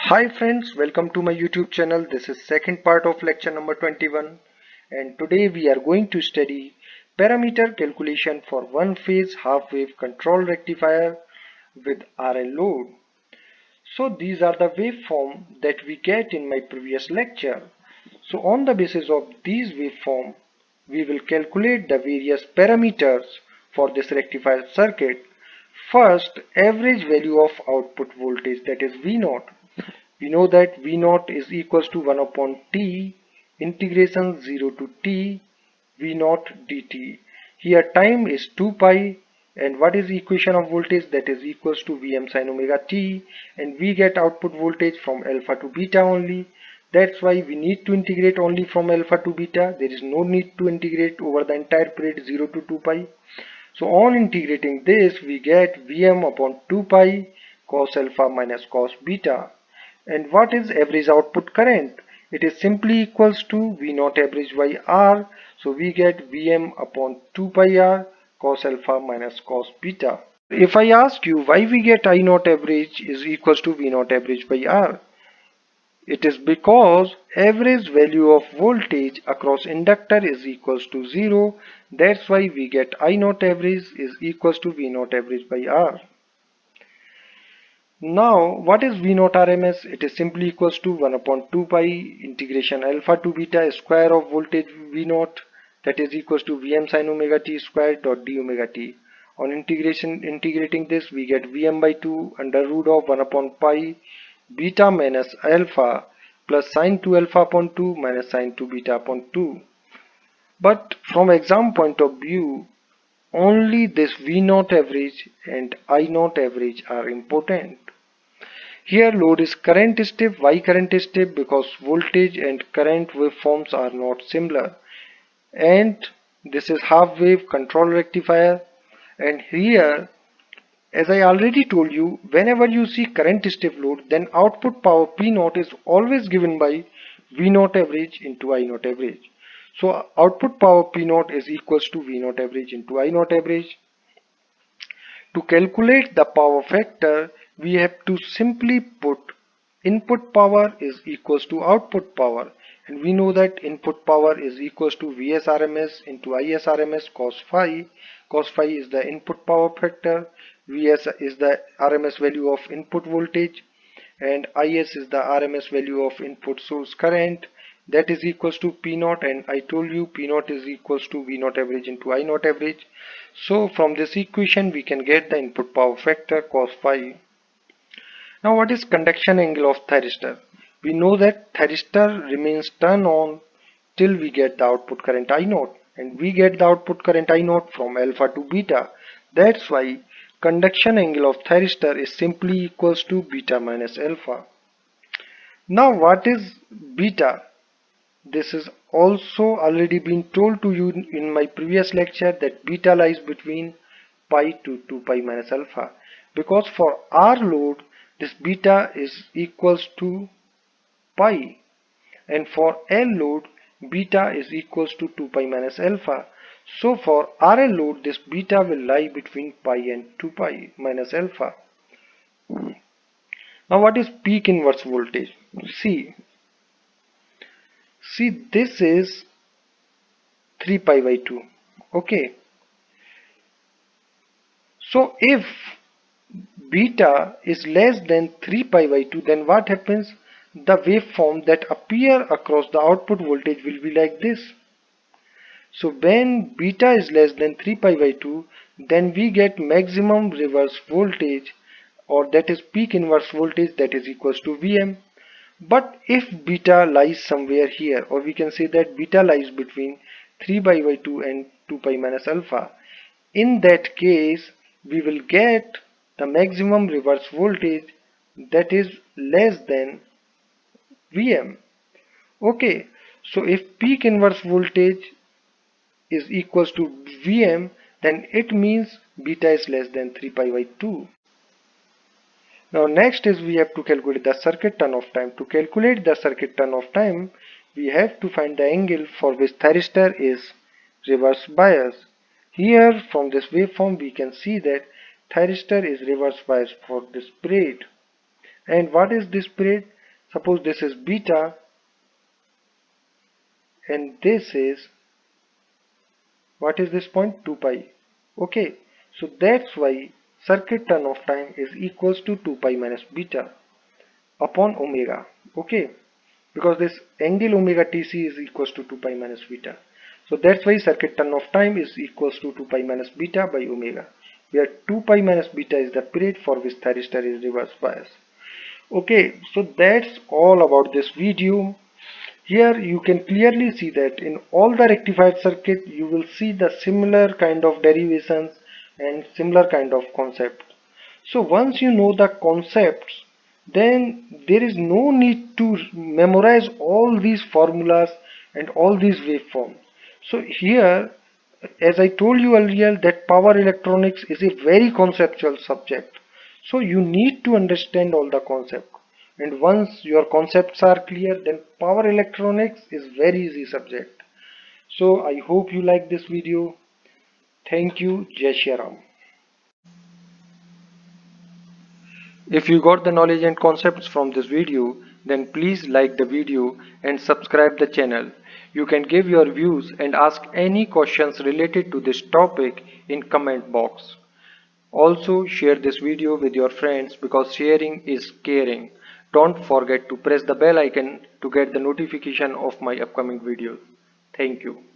Hi friends, welcome to my YouTube channel. This is second part of lecture number 21 and today we are going to study parameter calculation for one phase half wave control rectifier with RL load. So these are the waveform that we get in my previous lecture. So on the basis of these waveform, we will calculate the various parameters for this rectifier circuit. First, average value of output voltage, that is V0. We know that V0 is equals to 1 upon T integration 0 to T V0 dt. Here time is 2 pi and what is the equation of voltage, that is equals to Vm sin omega t, and we get output voltage from alpha to beta only. That's why we need to integrate only from alpha to beta. There is no need to integrate over the entire period 0 to 2 pi. So on integrating this we get Vm upon 2 pi cos alpha minus cos beta. And what is average output current? It is simply equals to V naught average by R. So we get Vm upon 2 pi R cos alpha minus cos beta. If I ask you why we get I naught average is equals to V naught average by R, it is because average value of voltage across inductor is equals to 0. That's why we get I naught average is equals to V naught average by R. Now, what is V naught RMS? It is simply equals to 1 upon 2 pi integration alpha to beta square of voltage V naught, that is equals to Vm sin omega t square dot d omega t. On integrating this, we get Vm by 2 under root of 1 upon pi beta minus alpha plus sin 2 alpha upon 2 minus sin 2 beta upon 2. But from exam point of view, only this V naught average and I naught average are important. Here load is current step. Why current step? Because voltage and current waveforms are not similar. And this is half wave control rectifier. And here, as I already told you, whenever you see current step load, then output power P0 is always given by V0 average into I0 average. So output power P0 is equals to V0 average into I0 average. To calculate the power factor, we have to simply put input power is equals to output power, and we know that input power is equals to Vs RMS into Is RMS cos phi. Cos phi is the input power factor, Vs is the RMS value of input voltage, and Is is the RMS value of input source current, that is equals to P0, and I told you P0 is equals to V0 average into I0 average. So from this equation we can get the input power factor cos phi. Now what is conduction angle of thyristor? We know that thyristor remains turned on till we get the output current I0, and we get the output current I0 from alpha to beta. That's why conduction angle of thyristor is simply equals to beta minus alpha. Now what is beta? This is also already been told to you in my previous lecture that beta lies between pi to 2 pi minus alpha, because for R load this beta is equals to pi, and for L load beta is equals to 2 pi minus alpha. So for RL load this beta will lie between pi and 2 pi minus alpha. Now what is peak inverse voltage? See, this is 3 pi by 2. Okay, so if beta is less than 3 pi by 2, then what happens? The waveform that appear across the output voltage will be like this. So when beta is less than 3 pi by 2, then we get maximum reverse voltage, or that is peak inverse voltage, that is equals to Vm. But if beta lies somewhere here, or we can say that beta lies between 3 pi by 2 and 2 pi minus alpha, in that case we will get the maximum reverse voltage that is less than Vm. Okay, so if peak inverse voltage is equals to Vm, then it means beta is less than 3 pi by 2. Now next is we have to calculate the circuit turn-off time. To calculate the circuit turn-off time, we have to find the angle for which thyristor is reverse bias. Here from this waveform we can see that thyristor is reverse bias for this braid, And what is this period? Suppose this is beta and this is, what is this point? 2 pi. Okay, so that's why circuit turn-off time is equals to 2 pi minus beta upon omega. Okay, because this angle omega tc is equals to 2 pi minus beta. So that's why circuit turn-off time is equals to 2 pi minus beta by omega, where 2 pi minus beta is the period for which thyristor is reverse bias. Okay, so that's all about this video. Here you can clearly see that in all the rectified circuit you will see the similar kind of derivations and similar kind of concept. So once you know the concepts, then there is no need to memorize all these formulas and all these waveforms. So here, as I told you earlier, that power electronics is a very conceptual subject. So you need to understand all the concepts. And once your concepts are clear, then power electronics is very easy subject. So I hope you like this video. Thank you. Jai Shri Ram. If you got the knowledge and concepts from this video, then please like the video and subscribe the channel. You can give your views and ask any questions related to this topic in comment box. Also share this video with your friends because sharing is caring. Don't forget to press the bell icon to get the notification of my upcoming videos. Thank you.